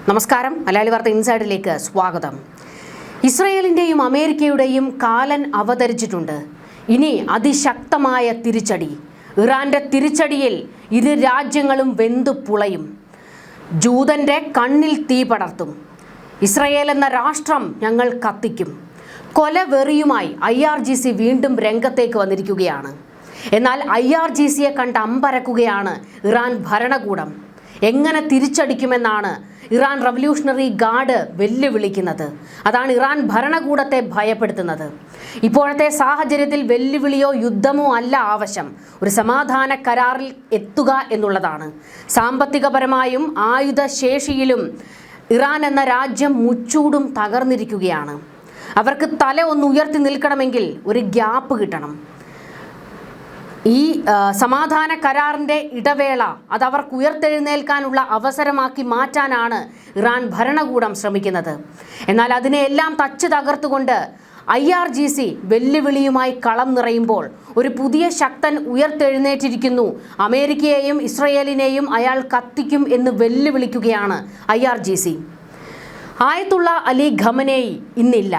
നമസ്കാരം. മലയാളി വാർത്ത ഇൻസൈഡിലേക്ക് സ്വാഗതം. ഇസ്രയേലിന്റെയും അമേരിക്കയുടെയും കാലൻ അവതരിച്ചിട്ടുണ്ട്. ഇനി അതിശക്തമായ തിരിച്ചടി. ഇറാന്റെ തിരിച്ചടിയിൽ ഇരു രാജ്യങ്ങളും വെന്തു പുളയും. ജൂതന്റെ കണ്ണിൽ തീ പടർത്തും. ഇസ്രയേൽ എന്ന രാഷ്ട്രം ഞങ്ങൾ കത്തിക്കും. കൊലവെറിയുമായി IRGC വീണ്ടും രംഗത്തേക്ക് വന്നിരിക്കുകയാണ്. എന്നാൽ IRGCയെ കണ്ട് അമ്പരക്കുകയാണ് ഇറാൻ ഭരണകൂടം. എങ്ങനെ തിരിച്ചടിക്കുമെന്നാണ് ഇറാൻ റവല്യൂഷണറി ഗാർഡ് വെല്ലുവിളിക്കുന്നത്. അതാണ് ഇറാൻ ഭരണകൂടത്തെ ഭയപ്പെടുത്തുന്നത്. ഇപ്പോഴത്തെ സാഹചര്യത്തിൽ വെല്ലുവിളിയോ യുദ്ധമോ അല്ല ആവശ്യം, ഒരു സമാധാന കരാറിൽ എത്തുക എന്നുള്ളതാണ്. സാമ്പത്തികപരമായും ആയുധശേഷിയിലും ഇറാൻ എന്ന രാജ്യം മുച്ചൂടും തകർന്നിരിക്കുകയാണ്. അവർക്ക് തല ഒന്ന് ഉയർത്തി നിൽക്കണമെങ്കിൽ ഒരു ഗ്യാപ്പ് കിട്ടണം. ഈ സമാധാന കരാറിൻ്റെ ഇടവേള അതവർക്ക് ഉയർത്തെഴുന്നേൽക്കാനുള്ള അവസരമാക്കി മാറ്റാനാണ് ഇറാൻ ഭരണകൂടം ശ്രമിക്കുന്നത്. എന്നാൽ അതിനെയെല്ലാം തച്ച് തകർത്തുകൊണ്ട് IRGC വെല്ലുവിളിയുമായി കളം നിറയുമ്പോൾ ഒരു പുതിയ ശക്തൻ ഉയർത്തെഴുന്നേറ്റിരിക്കുന്നു. അമേരിക്കയെയും ഇസ്രയേലിനെയും അയാൾ കത്തിക്കും എന്ന് വെല്ലുവിളിക്കുകയാണ് IRGC. ആയത്തുള്ള അലി ഖമനേയി ഇന്നില്ല.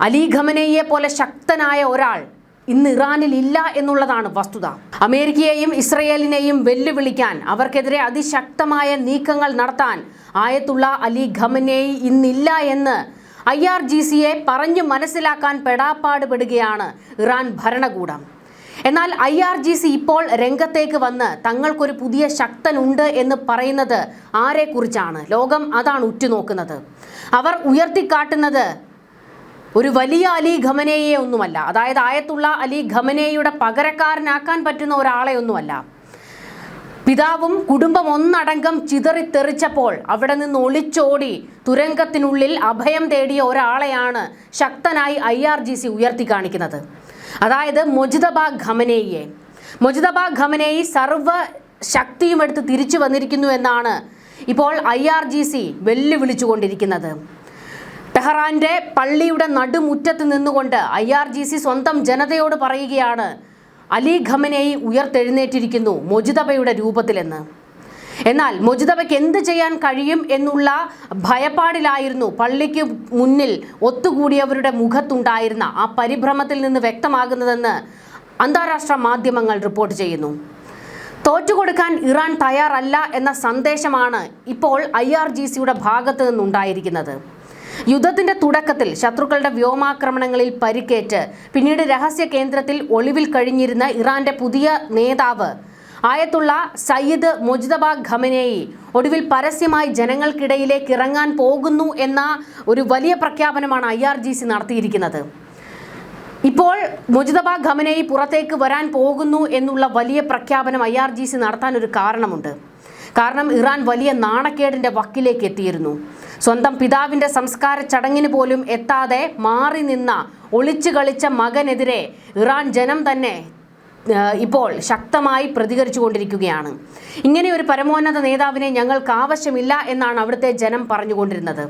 അലി ഖമനേയിയെ പോലെ ശക്തനായ ഒരാൾ ഇന്ന് ഇറാനിൽ ഇല്ല എന്നുള്ളതാണ് വസ്തുത. അമേരിക്കയെയും ഇസ്രയേലിനെയും വെല്ലുവിളിക്കാൻ, അവർക്കെതിരെ അതിശക്തമായ നീക്കങ്ങൾ നടത്താൻ ആയത്തുള്ള അലി ഖമനേയി ഇന്നില്ല എന്ന് IRGCയെ പറഞ്ഞു മനസ്സിലാക്കാൻ പെടാപ്പാടുപെടുകയാണ് ഇറാൻ ഭരണകൂടം. എന്നാൽ IRGC ഇപ്പോൾ രംഗത്തേക്ക് വന്ന് തങ്ങൾക്കൊരു പുതിയ ശക്തനുണ്ട് എന്ന് പറയുന്നത് ആരെക്കുറിച്ചാണ്? ലോകം അതാണ് ഉറ്റുനോക്കുന്നത്. അവർ ഉയർത്തിക്കാട്ടുന്നത് ഒരു വലിയ അലി ഖമനേയിയെ ഒന്നുമല്ല, അതായത് ആയത്തുള്ള അലി ഖമനേയിയുടെ പകരക്കാരനാക്കാൻ പറ്റുന്ന ഒരാളെ ഒന്നുമല്ല. പിതാവും കുടുംബം ഒന്നടങ്കം ചിതറിത്തെറിച്ചപ്പോൾ അവിടെ നിന്ന് ഒളിച്ചോടി തുരങ്കത്തിനുള്ളിൽ അഭയം തേടിയ ഒരാളെയാണ് ശക്തനായി IRGC ഉയർത്തി കാണിക്കുന്നത്. അതായത് മൊജ്തബ ഖമനേയിയെ. മൊജ്തബ ഖമനേയി സർവ്വ ശക്തിയും എടുത്ത് തിരിച്ചു വന്നിരിക്കുന്നു എന്നാണ് ഇപ്പോൾ IRGC വെല്ലുവിളിച്ചുകൊണ്ടിരിക്കുന്നത്. ടെഹ്റാന്റെ പള്ളിയുടെ നടുമുറ്റത്ത് നിന്നുകൊണ്ട് IRGC സ്വന്തം ജനതയോട് പറയുകയാണ്, അലി ഖമനേയി ഉയർത്തെഴുന്നേറ്റിരിക്കുന്നു മൊജ്തബയുടെ രൂപത്തിലെന്ന്. എന്നാൽ മൊജ്തബയ്ക്ക് എന്ത് ചെയ്യാൻ കഴിയും എന്നുള്ള ഭയപ്പാടിലായിരുന്നു പള്ളിക്ക് മുന്നിൽ ഒത്തുകൂടിയവരുടെ മുഖത്തുണ്ടായിരുന്ന ആ പരിഭ്രമത്തിൽ നിന്ന് വ്യക്തമാകുന്നതെന്ന് അന്താരാഷ്ട്ര മാധ്യമങ്ങൾ റിപ്പോർട്ട് ചെയ്യുന്നു. തോറ്റുകൊടുക്കാൻ ഇറാൻ തയ്യാറല്ല എന്ന സന്ദേശമാണ് ഇപ്പോൾ IRGCയുടെ ഭാഗത്ത് നിന്നുണ്ടായിരിക്കുന്നത്. യുദ്ധത്തിന്റെ തുടക്കത്തിൽ ശത്രുക്കളുടെ വ്യോമാക്രമണങ്ങളിൽ പരിക്കേറ്റ് പിന്നീട് രഹസ്യ കേന്ദ്രത്തിൽ ഒളിവിൽ കഴിഞ്ഞിരുന്ന ഇറാന്റെ പുതിയ നേതാവ് ആയത്തുള്ള സയ്യിദ് മൊജ്തബ ഖമനേയി ഒടുവിൽ പരസ്യമായി ജനങ്ങൾക്കിടയിലേക്ക് ഇറങ്ങാൻ പോകുന്നു എന്ന ഒരു വലിയ പ്രഖ്യാപനമാണ് IRGC നടത്തിയിരിക്കുന്നത്. ഇപ്പോൾ മൊജ്തബ ഖമനേയി പുറത്തേക്ക് വരാൻ പോകുന്നു എന്നുള്ള വലിയ പ്രഖ്യാപനം IRGC നടത്താൻ ഒരു കാരണമുണ്ട്. കാരണം ഇറാൻ വലിയ നാണക്കേടിന്റെ വക്കിലേക്ക് എത്തിയിരുന്നു. സ്വന്തം പിതാവിന്റെ സംസ്കാര ചടങ്ങിന് പോലും എത്താതെ മാറി നിന്ന ഒളിച്ചു കളിച്ച മകനെതിരെ ഇറാൻ ജനം തന്നെ ഇപ്പോൾ ശക്തമായി പ്രതികരിച്ചു കൊണ്ടിരിക്കുകയാണ്. ഇങ്ങനെ ഒരു പരമോന്നത നേതാവിനെ ഞങ്ങൾക്ക് ആവശ്യമില്ല എന്നാണ് അവിടുത്തെ ജനം പറഞ്ഞുകൊണ്ടിരുന്നത്.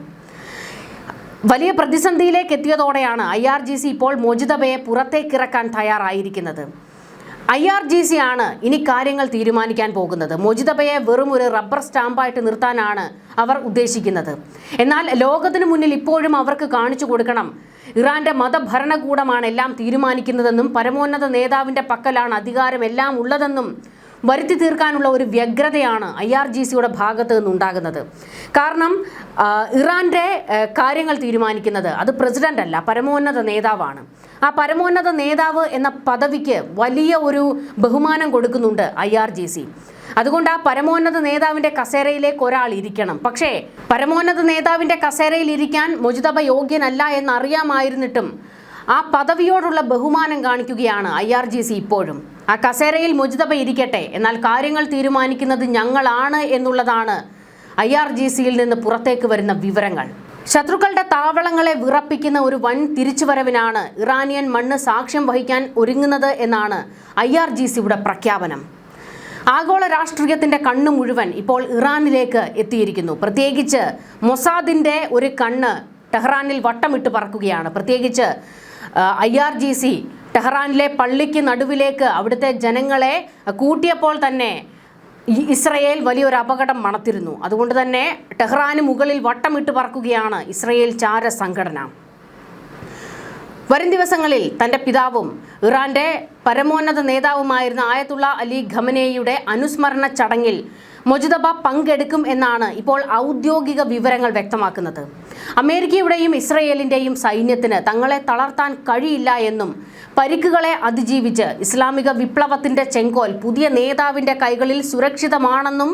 വലിയ പ്രതിസന്ധിയിലേക്ക് എത്തിയതോടെയാണ് IRGC ഇപ്പോൾ മൊജ്തബയെ പുറത്തേക്കിറക്കാൻ തയ്യാറായിരിക്കുന്നത്. IRGC ആണ് ഇനി കാര്യങ്ങൾ തീരുമാനിക്കാൻ പോകുന്നത്. മൊജ്തബയെ വെറും ഒരു റബ്ബർ സ്റ്റാമ്പായിട്ട് നിർത്താനാണ് അവർ ഉദ്ദേശിക്കുന്നത്. എന്നാൽ ലോകത്തിന് മുന്നിൽ ഇപ്പോഴും അവർക്ക് കാണിച്ചു കൊടുക്കണം, ഇറാന്റെ മതഭരണകൂടമാണ് എല്ലാം തീരുമാനിക്കുന്നതെന്നും പരമോന്നത നേതാവിന്റെ പക്കലാണ് അധികാരം എല്ലാം ഉള്ളതെന്നും വരുത്തി തീർക്കാനുള്ള ഒരു വ്യഗ്രതയാണ് IRGCയുടെ ഭാഗത്ത് നിന്നുണ്ടാകുന്നത്. കാരണം ഇറാന്റെ കാര്യങ്ങൾ തീരുമാനിക്കുന്നത് അത് പ്രസിഡന്റ് അല്ല, പരമോന്നത നേതാവാണ്. ആ പരമോന്നത നേതാവ് എന്ന പദവിക്ക് വലിയ ഒരു ബഹുമാനം കൊടുക്കുന്നുണ്ട് IRGC. അതുകൊണ്ട് ആ പരമോന്നത നേതാവിന്റെ കസേരയിലേക്ക് ഒരാൾ ഇരിക്കണം. പക്ഷേ പരമോന്നത നേതാവിന്റെ കസേരയിൽ ഇരിക്കാൻ മൊജ്തബ യോഗ്യനല്ല എന്നറിയാമായിരുന്നിട്ടും ആ പദവിയോടുള്ള ബഹുമാനം കാണിക്കുകയാണ് IRGC ഇപ്പോഴും. ആ കസേരയിൽ മൊജ്തബ ഇരിക്കട്ടെ, എന്നാൽ കാര്യങ്ങൾ തീരുമാനിക്കുന്നത് ഞങ്ങളാണ് എന്നുള്ളതാണ് IRGCയിൽ നിന്ന് പുറത്തേക്ക് വരുന്ന വിവരങ്ങൾ. ശത്രുക്കളുടെ താവളങ്ങളെ വിറപ്പിക്കുന്ന ഒരു വൻ തിരിച്ചുവരവിനാണ് ഇറാനിയൻ മണ്ണ് സാക്ഷ്യം വഹിക്കാൻ ഒരുങ്ങുന്നത് എന്നാണ് IRGCയുടെ പ്രഖ്യാപനം. ആഗോള രാഷ്ട്രീയത്തിന്റെ കണ്ണ് മുഴുവൻ ഇപ്പോൾ ഇറാനിലേക്ക് എത്തിയിരിക്കുന്നു. പ്രത്യേകിച്ച് മൊസാദിന്റെ ഒരു കണ്ണ് ടെഹ്റാനിൽ വട്ടമിട്ട് പറക്കുകയാണ്. പ്രത്യേകിച്ച് IRGC ടെഹ്റാനിലെ പള്ളിക്ക് നടുവിലേക്ക് അവിടുത്തെ ജനങ്ങളെ കൂട്ടിയപ്പോൾ തന്നെ ഇസ്രയേൽ വലിയൊരു അപകടം മണത്തിരുന്നു. അതുകൊണ്ട് തന്നെ ടെഹ്റാന് മുകളിൽ വട്ടമിട്ട് പറക്കുകയാണ് ഇസ്രയേൽ ചാര സംഘടന. വരും ദിവസങ്ങളിൽ തൻ്റെ പിതാവും ഇറാന്റെ പരമോന്നത നേതാവുമായിരുന്ന ആയത്തുള്ള അലി ഖമനേയിയുടെ അനുസ്മരണ ചടങ്ങിൽ മൊജ്തബ പങ്കെടുക്കും എന്നാണ് ഇപ്പോൾ ഔദ്യോഗിക വിവരങ്ങൾ വ്യക്തമാക്കുന്നത്. അമേരിക്കയുടെയും ഇസ്രയേലിൻ്റെയും സൈന്യത്തിന് തങ്ങളെ തളർത്താൻ കഴിയില്ല എന്നും പരിക്കുകളെ അതിജീവിച്ച് ഇസ്ലാമിക വിപ്ലവത്തിൻ്റെ ചെങ്കോൽ പുതിയ നേതാവിൻ്റെ കൈകളിൽ സുരക്ഷിതമാണെന്നും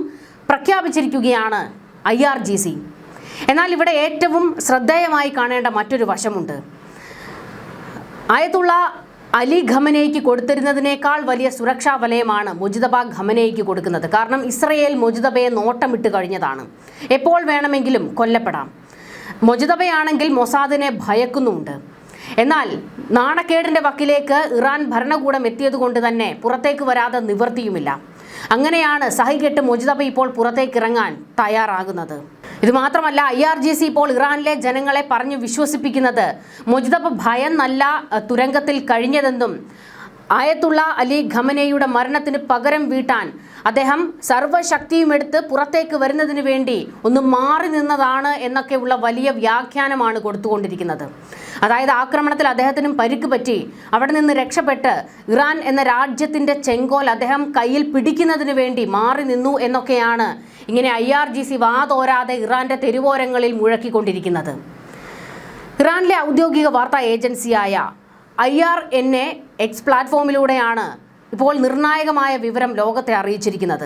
പ്രഖ്യാപിച്ചിരിക്കുകയാണ് IRGC. എന്നാൽ ഇവിടെ ഏറ്റവും ശ്രദ്ധേയമായി കാണേണ്ട മറ്റൊരു വശമുണ്ട്. ആയത്തുള്ള അലി ഖമനേയിക്ക് കൊടുത്തിരുന്നതിനേക്കാൾ വലിയ സുരക്ഷാ വലയമാണ് മൊജ്തബ ഖമനേയിക്ക് കൊടുക്കുന്നത്. കാരണം ഇസ്രയേൽ മൊജ്തബയെ നോട്ടമിട്ട് കഴിഞ്ഞതാണ്. എപ്പോൾ വേണമെങ്കിലും കൊല്ലപ്പെടാം. മൊജ്തബയാണെങ്കിൽ മൊസാദിനെ ഭയക്കുന്നുമുണ്ട്. എന്നാൽ നാണക്കേടിൻ്റെ വക്കിലേക്ക് ഇറാൻ ഭരണകൂടം എത്തിയതുകൊണ്ട് തന്നെ പുറത്തേക്ക് വരാതെ നിവൃത്തിയുമില്ല. അങ്ങനെയാണ് സഹികെട്ട് മൊജ്തബ ഇപ്പോൾ പുറത്തേക്ക് ഇറങ്ങാൻ തയ്യാറാകുന്നത്. ഇത് മാത്രമല്ല, IRGC ഇപ്പോൾ ഇറാനിലെ ജനങ്ങളെ പറഞ്ഞു വിശ്വസിപ്പിക്കുന്നത് മൊജ്തബ ഭയന്നല്ല തുരങ്കത്തിൽ കഴിഞ്ഞതെന്നും ആയത്തുള്ള അലി ഖമനേയിയുടെ മരണത്തിന് പകരം വീട്ടാൻ അദ്ദേഹം സർവ്വശക്തിയും എടുത്ത് പുറത്തേക്ക് വരുന്നതിന് വേണ്ടി ഒന്ന് മാറി നിന്നതാണ് എന്നൊക്കെയുള്ള വലിയ വ്യാഖ്യാനമാണ് കൊടുത്തുകൊണ്ടിരിക്കുന്നത്. അതായത് ആക്രമണത്തിൽ അദ്ദേഹത്തിനും പരിക്ക് പറ്റി അവിടെ നിന്ന് രക്ഷപ്പെട്ട് ഇറാൻ എന്ന രാജ്യത്തിൻ്റെ ചെങ്കോൽ അദ്ദേഹം കയ്യിൽ പിടിക്കുന്നതിന് വേണ്ടി മാറി നിന്നു എന്നൊക്കെയാണ് ഇങ്ങനെ IRGC വാതോരാതെ ഇറാന്റെ തെരുവോരങ്ങളിൽ മുഴക്കിക്കൊണ്ടിരിക്കുന്നത്. ഇറാനിലെ ഔദ്യോഗിക വാർത്താ ഏജൻസിയായ IRNA X പ്ലാറ്റ്ഫോമിലൂടെയാണ് ഇപ്പോൾ നിർണായകമായ വിവരം ലോകത്തെ അറിയിച്ചിരിക്കുന്നത്.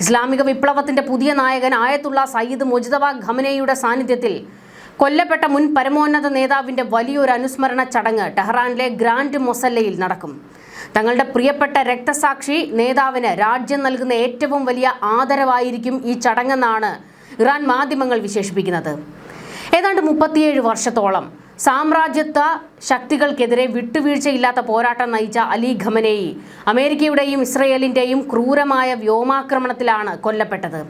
ഇസ്ലാമിക വിപ്ലവത്തിന്റെ പുതിയ നായകൻ ആയത്തുള്ള സയ്യിദ് മൊജ്തബ ഖമനേയിയുടെ സാന്നിധ്യത്തിൽ കൊല്ലപ്പെട്ട മുൻ പരമോന്നത നേതാവിന്റെ വലിയൊരു അനുസ്മരണ ചടങ്ങ് ടെഹ്റാനിലെ ഗ്രാൻഡ് മൊസല്ലയിൽ നടക്കും. തങ്ങളുടെ പ്രിയപ്പെട്ട രക്തസാക്ഷി നേതാവിന് രാജ്യം നൽകുന്ന ഏറ്റവും വലിയ ആദരവായിരിക്കും ഈ ചടങ്ങെന്നാണ് ഇറാൻ മാധ്യമങ്ങൾ വിശേഷിപ്പിക്കുന്നത്. ഏതാണ്ട് 37 വർഷത്തോളം സാമ്രാജ്യത്വ ശക്തികൾക്കെതിരെ വിട്ടുവീഴ്ചയില്ലാത്ത പോരാട്ടം നയിച്ച അലി ഖമനേയി അമേരിക്കയുടെയും ഇസ്രയേലിൻ്റെയും ക്രൂരമായ വ്യോമാക്രമണത്തിലാണ് കൊല്ലപ്പെട്ടത്.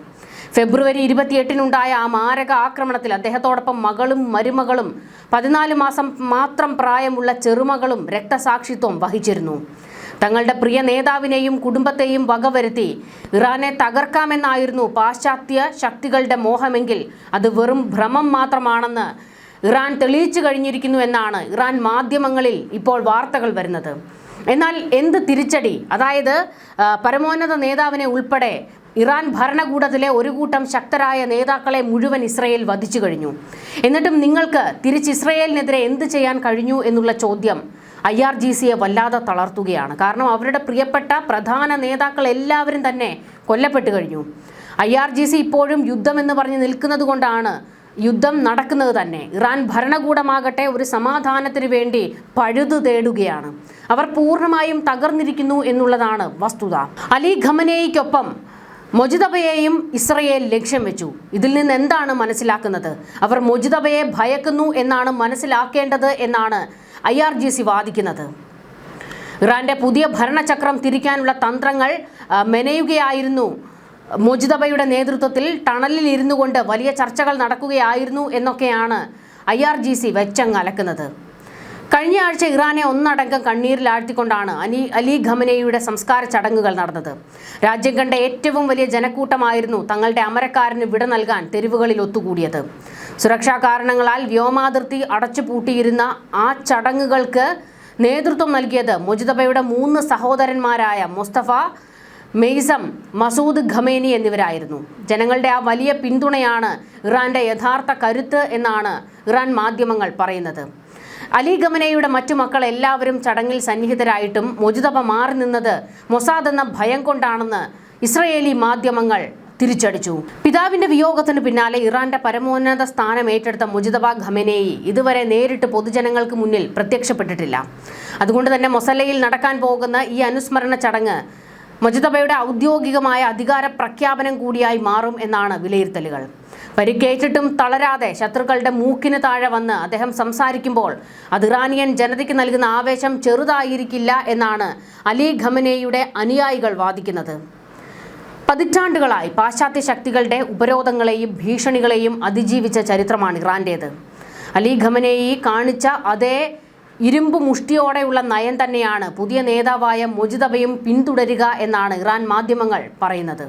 ഫെബ്രുവരി 28-നുണ്ടായ ആ മാരക ആക്രമണത്തിൽ അദ്ദേഹത്തോടൊപ്പം മകളും മരുമകളും 14 മാസം മാത്രം പ്രായമുള്ള ചെറുമകളും രക്തസാക്ഷിത്വം വഹിച്ചിരുന്നു. തങ്ങളുടെ പ്രിയ നേതാവിനെയും കുടുംബത്തെയും വകവരുത്തി ഇറാനെ തകർക്കാമെന്നായിരുന്നു പാശ്ചാത്യ ശക്തികളുടെ മോഹമെങ്കിൽ അത് വെറും ഭ്രമം മാത്രമാണെന്ന് ഇറാൻ തെളിയിച്ചു കഴിഞ്ഞിരിക്കുന്നു എന്നാണ് ഇറാൻ മാധ്യമങ്ങളിൽ ഇപ്പോൾ വാർത്തകൾ വരുന്നത്. എന്നാൽ എന്ത് തിരിച്ചടി, അതായത് പരമോന്നത നേതാവിനെ ഉൾപ്പെടെ ഇറാൻ ഭരണകൂടത്തിലെ ഒരു കൂട്ടം ശക്തരായ നേതാക്കളെ മുഴുവൻ ഇസ്രയേൽ വധിച്ചു കഴിഞ്ഞു. എന്നിട്ടും നിങ്ങൾക്ക് തിരിച്ച് ഇസ്രയേലിനെതിരെ എന്ത് ചെയ്യാൻ കഴിഞ്ഞു എന്നുള്ള ചോദ്യം IRGCയെ വല്ലാതെ തളർത്തുകയാണ്. കാരണം അവരുടെ പ്രിയപ്പെട്ട പ്രധാന നേതാക്കൾ എല്ലാവരും തന്നെ കൊല്ലപ്പെട്ടു കഴിഞ്ഞു. IRGC ഇപ്പോഴും യുദ്ധമെന്ന് പറഞ്ഞ് നിൽക്കുന്നത് കൊണ്ടാണ് യുദ്ധം നടക്കുന്നത് തന്നെ. ഇറാൻ ഭരണകൂടമാകട്ടെ ഒരു സമാധാനത്തിന് വേണ്ടി പഴുതു തേടുകയാണ്. അവർ പൂർണ്ണമായും തകർന്നിരിക്കുന്നു എന്നുള്ളതാണ് വസ്തുത. അലി ഖമനേയിക്കൊപ്പം മൊജ്തബയെയും ഇസ്രയേൽ ലക്ഷ്യം വെച്ചു. ഇതിൽ നിന്ന് എന്താണ് മനസ്സിലാക്കുന്നത്? അവർ മൊജ്തബയെ ഭയക്കുന്നു എന്നാണ് മനസ്സിലാക്കേണ്ടത് എന്നാണ് IRGC വാദിക്കുന്നത്. ഇറാന്റെ പുതിയ ഭരണചക്രം തിരിക്കാനുള്ള തന്ത്രങ്ങൾ മെനയുകയായിരുന്നു. മൊജ്തബയുടെ നേതൃത്വത്തിൽ ടണലിൽ ഇരുന്നു കൊണ്ട് വലിയ ചർച്ചകൾ നടക്കുകയായിരുന്നു എന്നൊക്കെയാണ് IRGC വെച്ചങ്ങലക്കുന്നത്. കഴിഞ്ഞ ആഴ്ച ഇറാനെ ഒന്നടങ്കം കണ്ണീരിലാഴ്ത്തിക്കൊണ്ടാണ് അലി ഖമനേയിയുടെ സംസ്കാര ചടങ്ങുകൾ നടന്നത്. രാജ്യം കണ്ട ഏറ്റവും വലിയ ജനക്കൂട്ടമായിരുന്നു തങ്ങളുടെ അമരക്കാരന് വിട നൽകാൻ തെരുവുകളിൽ ഒത്തുകൂടിയത്. സുരക്ഷാ കാരണങ്ങളാൽ വ്യോമാതിർത്തി അടച്ചുപൂട്ടിയിരുന്ന ആ ചടങ്ങുകൾക്ക് നേതൃത്വം നൽകിയത് മൊജ്തബയുടെ 3 സഹോദരന്മാരായ മുസ്തഫ, മെയ്സം, മസൂദ് ഖമേനി എന്നിവരായിരുന്നു. ജനങ്ങളുടെ ആ വലിയ പിന്തുണയാണ് ഇറാന്റെ യഥാർത്ഥ കരുത്ത് എന്നാണ് ഇറാൻ മാധ്യമങ്ങൾ പറയുന്നത്. അലി ഖമനേയിയുടെ മറ്റു മക്കൾ എല്ലാവരും ചടങ്ങിൽ സന്നിഹിതരായിട്ടും മൊജ്തബ മാറി നിന്നത് മൊസാദ് എന്ന ഭയം കൊണ്ടാണെന്ന് ഇസ്രയേലി മാധ്യമങ്ങൾ തിരിച്ചടിച്ചു. പിതാവിന്റെ വിയോഗത്തിന് പിന്നാലെ ഇറാന്റെ പരമോന്നത സ്ഥാനം ഏറ്റെടുത്ത മൊജ്തബ ഖമനേയി ഇതുവരെ നേരിട്ട് പൊതുജനങ്ങൾക്ക് മുന്നിൽ പ്രത്യക്ഷപ്പെട്ടിട്ടില്ല. അതുകൊണ്ട് തന്നെ മൊസല്ലയിൽ നടക്കാൻ പോകുന്ന ഈ അനുസ്മരണ ചടങ്ങ് മൊജ്തബയുടെ ഔദ്യോഗികമായ അധികാര പ്രഖ്യാപനം കൂടിയായി മാറും എന്നാണ് വിലയിരുത്തലുകൾ. പരിക്കേറ്റിട്ടും തളരാതെ ശത്രുക്കളുടെ മൂക്കിന് താഴെ വന്ന് അദ്ദേഹം സംസാരിക്കുമ്പോൾ അത് ഇറാനിയൻ ജനതയ്ക്ക് നൽകുന്ന ആവേശം ചെറുതായിരിക്കില്ല എന്നാണ് അലി ഖമനേയിയുടെ അനുയായികൾ വാദിക്കുന്നത്. പതിറ്റാണ്ടുകളായി പാശ്ചാത്യ ശക്തികളുടെ ഉപരോധങ്ങളെയും ഭീഷണികളെയും അതിജീവിച്ച ചരിത്രമാണ് ഇറാന്റേത്. അലി ഖമനേയി കാണിച്ച അതേ ഇരുമ്പ് മുഷ്ടിയോടെയുള്ള നയം തന്നെയാണ് പുതിയ നേതാവായ മൊജ്തബയും പിന്തുടരുക എന്നാണ് ഇറാൻ മാധ്യമങ്ങൾ പറയുന്നത്.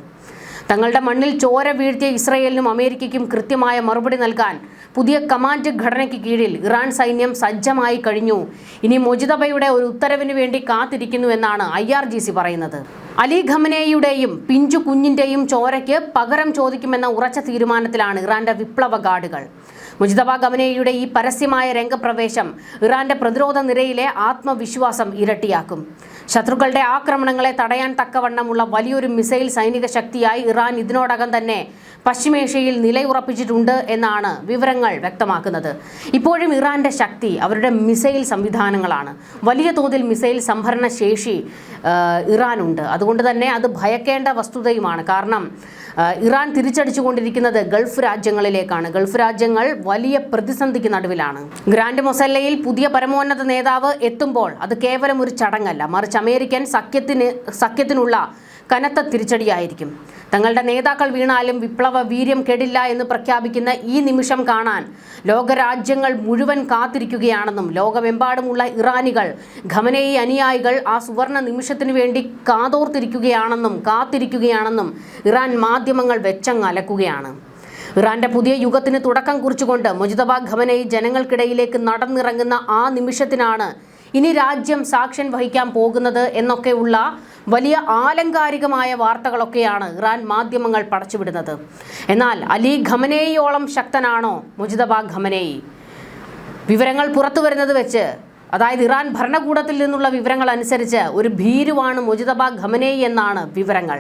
തങ്ങളുടെ മണ്ണിൽ ചോര വീഴ്ത്തിയ ഇസ്രയേലിനും അമേരിക്കയ്ക്കും കൃത്യമായ മറുപടി നൽകാൻ പുതിയ കമാൻഡ് ഘടനയ്ക്ക് കീഴിൽ ഇറാൻ സൈന്യം സജ്ജമായി കഴിഞ്ഞു. ഇനി മുജിതബയുടെ ഒരു ഉത്തരവിന് വേണ്ടി കാത്തിരിക്കുന്നു എന്നാണ് IRGC പറയുന്നത്. അലി ഖമനേയിയുടെയും പിഞ്ചു കുഞ്ഞിന്റെയും ചോരയ്ക്ക് പകരം ചോദിക്കുമെന്ന ഉറച്ച തീരുമാനത്തിലാണ് ഇറാന്റെ വിപ്ലവ ഗാർഡുകൾ. മുജിതബ ഖമനേയിയുടെ ഈ പരസ്യമായ രംഗപ്രവേശം ഇറാന്റെ പ്രതിരോധ നിരയിലെ ആത്മവിശ്വാസം ഇരട്ടിയാക്കും. ശത്രുക്കളുടെ ആക്രമണങ്ങളെ തടയാൻ തക്കവണ്ണമുള്ള വലിയൊരു മിസൈൽ സൈനിക ശക്തിയായി ഇറാൻ ഇതിനോടകം തന്നെ പശ്ചിമേഷ്യയിൽ നിലയുറപ്പിച്ചിട്ടുണ്ട് എന്നാണ് വിവരങ്ങൾ വ്യക്തമാക്കുന്നത്. ഇപ്പോഴും ഇറാന്റെ ശക്തി അവരുടെ മിസൈൽ സംവിധാനങ്ങളാണ്. വലിയ തോതിൽ മിസൈൽ സംഭരണ ശേഷി ഇറാനുണ്ട്. അതുകൊണ്ട് തന്നെ അത് ഭയക്കേണ്ട വസ്തുതയുമാണ്. കാരണം ഇറാൻ തിരിച്ചടിച്ചുകൊണ്ടിരിക്കുന്നത് ഗൾഫ് രാജ്യങ്ങളിലേക്കാണ്. ഗൾഫ് രാജ്യങ്ങൾ വലിയ പ്രതിസന്ധിക്ക് നടുവിലാണ്. ഗ്രാൻഡ് മൊസല്ലയിൽ പുതിയ പരമോന്നത നേതാവ് എത്തുമ്പോൾ അത് കേവലം ഒരു ചടങ്ങല്ല, മറിച്ച് അമേരിക്കൻ സഖ്യത്തിനുള്ള കനത്ത തിരിച്ചടിയായിരിക്കും. തങ്ങളുടെ നേതാക്കൾ വീണാലും വിപ്ലവ വീര്യം കെടില്ല എന്ന് പ്രഖ്യാപിക്കുന്ന ഈ നിമിഷം കാണാൻ ലോകരാജ്യങ്ങൾ മുഴുവൻ കാത്തിരിക്കുകയാണെന്നും ലോകമെമ്പാടുമുള്ള ഇറാനികൾ ഖമനേയി അനുയായികൾ ആ സുവർണ നിമിഷത്തിനു വേണ്ടി കാത്തിരിക്കുകയാണെന്നും ഇറാൻ മാധ്യമങ്ങൾ വെച്ചങ്ങലക്കുകയാണ്. ഇറാന്റെ പുതിയ യുഗത്തിന് തുടക്കം കുറിച്ചുകൊണ്ട് മുജിതബ ഖമനേയി ജനങ്ങൾക്കിടയിലേക്ക് നടന്നിറങ്ങുന്ന ആ നിമിഷത്തിനാണ് ഇനി രാജ്യം സാക്ഷ്യം വഹിക്കാൻ പോകുന്നത് എന്നൊക്കെയുള്ള വലിയ ആലങ്കാരികമായ വാർത്തകളൊക്കെയാണ് ഇറാൻ മാധ്യമങ്ങൾ പടച്ചുവിടുന്നത്. എന്നാൽ അലി ഖമനേയിയോളം ശക്തനാണോ മുജിതബ ഖമനേയി? വിവരങ്ങൾ പുറത്തു വരുന്നത് വെച്ച്, അതായത് ഇറാൻ ഭരണകൂടത്തിൽ നിന്നുള്ള വിവരങ്ങൾ അനുസരിച്ച് ഒരു ഭീരുവാണ് മുജിതബ ഖമനേയി എന്നാണ് വിവരങ്ങൾ.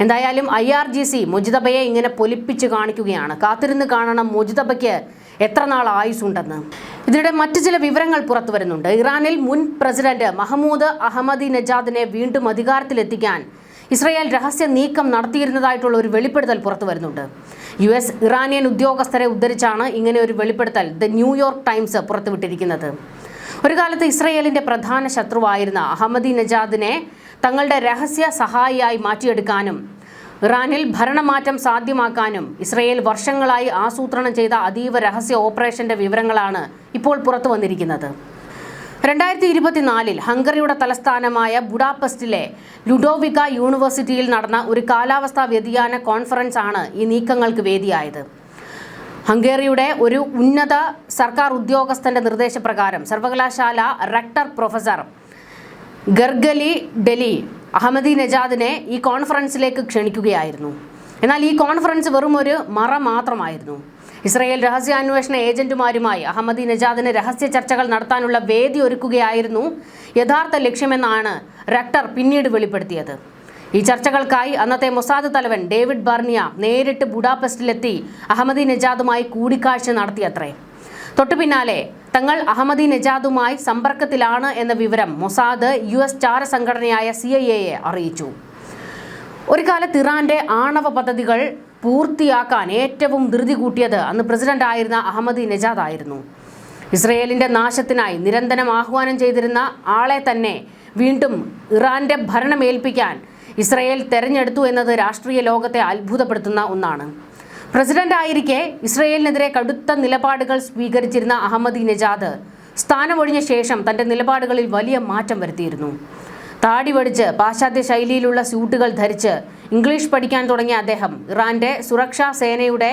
എന്തായാലും IRGC മുജിതബയെ ഇങ്ങനെ പൊലിപ്പിച്ച് കാണിക്കുകയാണ്. കാത്തിരുന്ന് കാണണം മുജിതബയ്ക്ക് എത്ര നാൾ ആയുസുണ്ടെന്ന്. ഇതിനിടെ മറ്റു ചില വിവരങ്ങൾ പുറത്തു വരുന്നുണ്ട്. ഇറാനിൽ മുൻ പ്രസിഡന്റ് മഹ്മൂദ് അഹമ്മദിനെജാദിനെ വീണ്ടും അധികാരത്തിലെത്തിക്കാൻ ഇസ്രയേൽ രഹസ്യ നീക്കം നടത്തിയിരുന്നതായിട്ടുള്ള ഒരു വെളിപ്പെടുത്തൽ പുറത്തു വരുന്നുണ്ട്. US ഇറാനിയൻ ഉദ്യോഗസ്ഥരെ ഉദ്ധരിച്ചാണ് ഇങ്ങനെ ഒരു വെളിപ്പെടുത്തൽ ദ ന്യൂയോർക്ക് ടൈംസ് പുറത്തുവിട്ടിരിക്കുന്നത്. ഒരു കാലത്ത് ഇസ്രയേലിന്റെ പ്രധാന ശത്രുവായിരുന്ന അഹമ്മദിനെജാദിനെ തങ്ങളുടെ രഹസ്യ സഹായിയായി മാറ്റിയെടുക്കാനും ഇറാനിൽ ഭരണമാറ്റം സാധ്യമാക്കാനും ഇസ്രയേൽ വർഷങ്ങളായി ആസൂത്രണം ചെയ്ത അതീവ രഹസ്യ ഓപ്പറേഷന്റെ വിവരങ്ങളാണ് ഇപ്പോൾ പുറത്തു വന്നിരിക്കുന്നത്. 2024 ഹംഗറിയുടെ തലസ്ഥാനമായ ബുഡാപെസ്റ്റിലെ ലുഡോവിക യൂണിവേഴ്സിറ്റിയിൽ നടന്ന ഒരു കാലാവസ്ഥാ വ്യതിയാന കോൺഫറൻസ് ആണ് ഈ നീക്കങ്ങൾക്ക് വേദിയായത്. ഹംഗേറിയുടെ ഒരു ഉന്നത സർക്കാർ ഉദ്യോഗസ്ഥന്റെ നിർദ്ദേശപ്രകാരം സർവകലാശാല റെക്ടർ പ്രൊഫസർ ഗർഗലി ഡെലി അഹമ്മദിനെജാദിനെ ഈ കോൺഫറൻസിലേക്ക് ക്ഷണിക്കുകയായിരുന്നു. എന്നാൽ ഈ കോൺഫറൻസ് വെറും ഒരു മറ മാത്രമായിരുന്നു. ഇസ്രയേൽ രഹസ്യാന്വേഷണ ഏജന്റുമാരുമായി അഹമ്മദിനെജാദിന് രഹസ്യ ചർച്ചകൾ നടത്താനുള്ള വേദി ഒരുക്കുകയായിരുന്നു യഥാർത്ഥ ലക്ഷ്യമെന്നാണ് റെക്ടർ പിന്നീട് വെളിപ്പെടുത്തിയത്. ഈ ചർച്ചകൾക്കായി അന്നത്തെ മൊസാദ് തലവൻ ഡേവിഡ് ബർണിയ നേരിട്ട് ബുഡാപെസ്റ്റിലെത്തി അഹമ്മദിനെജാദുമായി കൂടിക്കാഴ്ച നടത്തിയത്രേ. തൊട്ടു പിന്നാലെ തങ്ങൾ അഹമ്മദിനെജാദുമായി സമ്പർക്കത്തിലാണ് എന്ന വിവരം മൊസാദ് US ചാര സംഘടനയായ CIA അറിയിച്ചു. ഒരു കാലത്ത് ഇറാന്റെ ആണവ പദ്ധതികൾ പൂർത്തിയാക്കാൻ ഏറ്റവും ധൃതി കൂട്ടിയത് അന്ന് പ്രസിഡന്റ് ആയിരുന്ന അഹമ്മദിനെജാദ് ആയിരുന്നു. ഇസ്രയേലിന്റെ നാശത്തിനായി നിരന്തരം ആഹ്വാനം ചെയ്തിരുന്ന ആളെ തന്നെ വീണ്ടും ഇറാന്റെ ഭരണമേൽപ്പിക്കാൻ ഇസ്രയേൽ തെരഞ്ഞെടുത്തു എന്നത് രാഷ്ട്രീയ ലോകത്തെ അത്ഭുതപ്പെടുത്തുന്ന ഒന്നാണ്. പ്രസിഡന്റ് ആയിരിക്കെ ഇസ്രയേലിനെതിരെ കടുത്ത നിലപാടുകൾ സ്വീകരിച്ചിരുന്ന അഹമ്മദിനെജാദ് സ്ഥാനമൊഴിഞ്ഞ ശേഷം തന്റെ നിലപാടുകളിൽ വലിയ മാറ്റം വരുത്തിയിരുന്നു. താടി വടിച്ച് പാശ്ചാത്യ ശൈലിയിലുള്ള സ്യൂട്ടുകൾ ധരിച്ച് ഇംഗ്ലീഷ് പഠിക്കാൻ തുടങ്ങിയ അദ്ദേഹം ഇറാന്റെ സുരക്ഷാ സേനയുടെ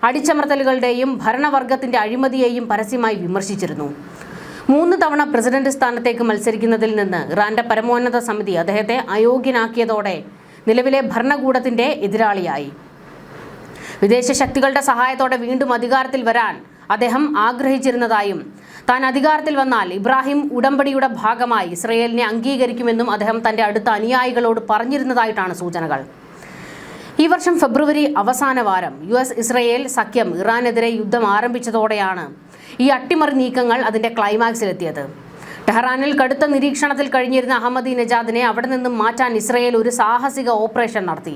അടിച്ചമർത്തലുകളുടെയും ഭരണവർഗത്തിന്റെ അഴിമതിയെയും പരസ്യമായി വിമർശിച്ചിരുന്നു. 3 തവണ പ്രസിഡന്റ് സ്ഥാനത്തേക്ക് മത്സരിക്കുന്നതിൽ നിന്ന് ഇറാന്റെ പരമോന്നത സമിതി അദ്ദേഹത്തെ അയോഗ്യനാക്കിയതോടെ നിലവിലെ ഭരണകൂടത്തിന്റെ എതിരാളിയായി. വിദേശ ശക്തികളുടെ സഹായത്തോടെ വീണ്ടും അധികാരത്തിൽ വരാൻ അദ്ദേഹം ആഗ്രഹിച്ചിരുന്നതായും താൻ അധികാരത്തിൽ വന്നാൽ ഇബ്രാഹിം ഉടമ്പടിയുടെ ഭാഗമായി ഇസ്രയേലിനെ അംഗീകരിക്കുമെന്നും അദ്ദേഹം തന്റെ അടുത്ത അനുയായികളോട് പറഞ്ഞിരുന്നതായിട്ടാണ് സൂചനകൾ. ഈ വർഷം ഫെബ്രുവരി അവസാന വാരം US ഇസ്രയേൽ സഖ്യം ഇറാനെതിരെ യുദ്ധം ആരംഭിച്ചതോടെയാണ് ഈ അട്ടിമറി നീക്കങ്ങൾ അതിന്റെ ക്ലൈമാക്സിലെത്തിയത്. ടെഹ്റാനിൽ കടുത്ത നിരീക്ഷണത്തിൽ കഴിഞ്ഞിരുന്ന അഹമ്മദിനെജാദിനെ അവിടെ നിന്നും മാറ്റാൻ ഇസ്രയേൽ ഒരു സാഹസിക ഓപ്പറേഷൻ നടത്തി.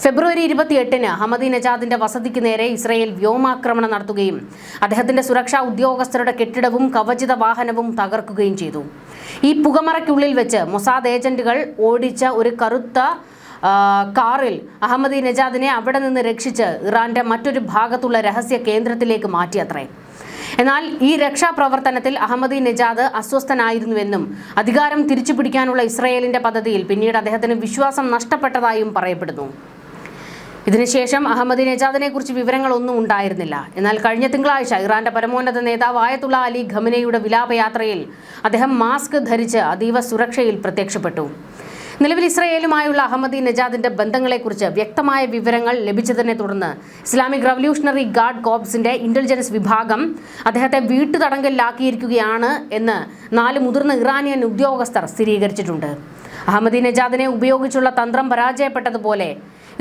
ഫെബ്രുവരി 28-ന് അഹമ്മദിനെജാദിന്റെ വസതിക്ക് നേരെ ഇസ്രയേൽ വ്യോമാക്രമണം നടത്തുകയും അദ്ദേഹത്തിന്റെ സുരക്ഷാ ഉദ്യോഗസ്ഥരുടെ കെട്ടിടവും കവചിത വാഹനവും തകർക്കുകയും ചെയ്തു. ഈ പുകമറയ്ക്കുള്ളിൽ വെച്ച് മൊസാദ് ഏജന്റുകൾ ഓടിച്ച ഒരു കറുത്ത കാറിൽ അഹമ്മദിനെജാദിനെ അവിടെ നിന്ന് രക്ഷിച്ച് ഇറാന്റെ മറ്റൊരു ഭാഗത്തുള്ള രഹസ്യ കേന്ദ്രത്തിലേക്ക് മാറ്റിയത്രേ. എന്നാൽ ഈ രക്ഷാപ്രവർത്തനത്തിൽ അഹമ്മദിനെജാദ് അസ്വസ്ഥനായിരുന്നുവെന്നും അധികാരം തിരിച്ചുപിടിക്കാനുള്ള ഇസ്രയേലിന്റെ പദ്ധതിയിൽ പിന്നീട് അദ്ദേഹത്തിന് വിശ്വാസം നഷ്ടപ്പെട്ടതായും പറയപ്പെടുന്നു. ഇതിനുശേഷം അഹമ്മദിനെജാദിനെ കുറിച്ച് വിവരങ്ങളൊന്നും ഉണ്ടായിരുന്നില്ല. എന്നാൽ കഴിഞ്ഞ തിങ്കളാഴ്ച ഇറാന്റെ പരമോന്നത നേതാവ് ആയത്തുള്ള അലി ഖമനയുടെ വിലാപയാത്രയിൽ അദ്ദേഹം മാസ്ക് ധരിച്ച് അതീവ സുരക്ഷയിൽ പ്രത്യക്ഷപ്പെട്ടു. നിലവിൽ ഇസ്രയേലുമായുള്ള അഹമ്മദിനെജാദിന്റെ ബന്ധങ്ങളെക്കുറിച്ച് വ്യക്തമായ വിവരങ്ങൾ ലഭിച്ചതിനെ തുടർന്ന് ഇസ്ലാമിക് റവല്യൂഷണറി ഗാർഡ് കോർപ്സിന്റെ ഇന്റലിജൻസ് വിഭാഗം അദ്ദേഹത്തെ വീട്ടുതടങ്കലിലാക്കിയിരിക്കുകയാണ് എന്ന് 4 മുതിർന്ന ഇറാനിയൻ ഉദ്യോഗസ്ഥർ സ്ഥിരീകരിച്ചിട്ടുണ്ട്. അഹമ്മദിനെജാദിനെ ഉപയോഗിച്ചുള്ള തന്ത്രം പരാജയപ്പെട്ടതുപോലെ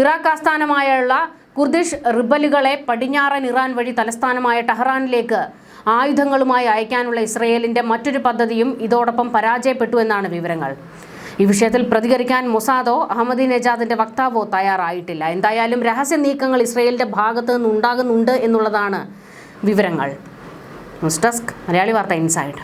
ഇറാഖ് ആസ്ഥാനമായുള്ള കുർദിഷ് റിബലുകളെ പടിഞ്ഞാറൻ ഇറാൻ വഴി തലസ്ഥാനമായ ടെഹ്റാനിലേക്ക് ആയുധങ്ങളുമായി അയക്കാനുള്ള ഇസ്രയേലിന്റെ മറ്റൊരു പദ്ധതിയും ഇതോടൊപ്പം പരാജയപ്പെട്ടു എന്നാണ് വിവരങ്ങൾ. ഈ വിഷയത്തിൽ പ്രതികരിക്കാൻ മൊസാദോ അഹമ്മദിനെജാദിന്റെ വക്താവോ തയ്യാറായിട്ടില്ല. എന്തായാലും രഹസ്യ നീക്കങ്ങൾ ഇസ്രയേലിന്റെ ഭാഗത്ത് നിന്ന് ഉണ്ടാകുന്നുണ്ട് എന്നുള്ളതാണ് വിവരങ്ങൾ. ന്യൂസ് ഡെസ്ക് മലയാളി വാർത്ത ഇൻസൈഡ്.